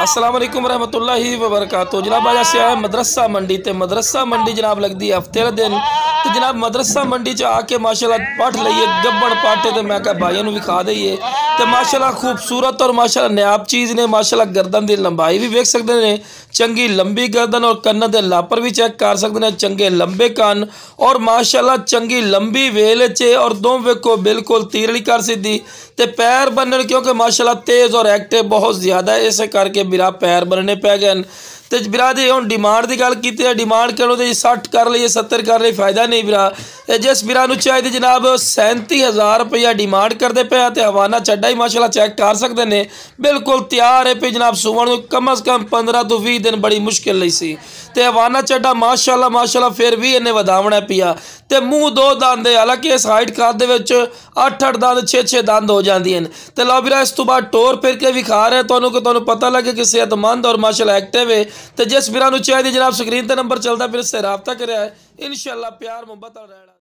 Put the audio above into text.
अस्सलाम वालेकुम रहमतुल्लाहि व बरकातहू। जनाब आज अस आए मदरसा मंडी ते मदरसा मंडी जनाब लगती है हफ्ते दिन। तो जनाब मदरसा मंडी च आके माशाल्लाह पठ लईए गब्बड़ पाटे तो मैं भाइयों भी खा दईए। तो माशाल्लाह खूबसूरत और माशाल्लाह नायाब चीज़ ने। माशाल्लाह गर्दन की लंबाई भी वेख सकते हैं, चंगी लंबी गर्दन और कन्न के लापर भी चेक कर सकते हैं, चंगे लंबे कन्न और माशाल्लाह चंगी लंबी वेल चे और दो वेखो बिल्कुल तीरली कर सीधी। तो पैर बनने क्योंकि माशाल्लाह तेज़ और एक्टिव बहुत ज़्यादा है, इस करके बिरा पैर बनने पै गए। तो बिरा जी हम डिमांड की गल की डिमांड करो तो 60 कर लीए 70 कर ली फायदा नहीं बिरा। जिस बिरा चाहिए जनाब 37,000 रुपया डिमांड करते पे। तो हवाना चड्डा ही माशाल्लाह चेक कर सकते हैं, बिल्कुल तैयार है पे जनाब सुवन कम अज़ कम 15 तो 20 दिन बड़ी मुश्किल नहीं सी। तो हवाना चड्डा माशाल्लाह माशाल्लाह फिर भी इन्हें वधावना पिया। तो मूँह 2 दंद है, हालांकि इस हाइट कद 8-8 दंद 6-6 दंद हो जाती हैं। तो लो बिरा इस तो बाद टोर फिर के भी खा रहे हैं तो पता लगे कि सेहतमंद और माशाल्लाह एक्टिव है। तो जिस बिरा चाहिए जनाब स्क्रीन पर नंबर चलता फिर इससे रब्ता करें, इंशाअल्लाह प्यार मुहब्बत रहना।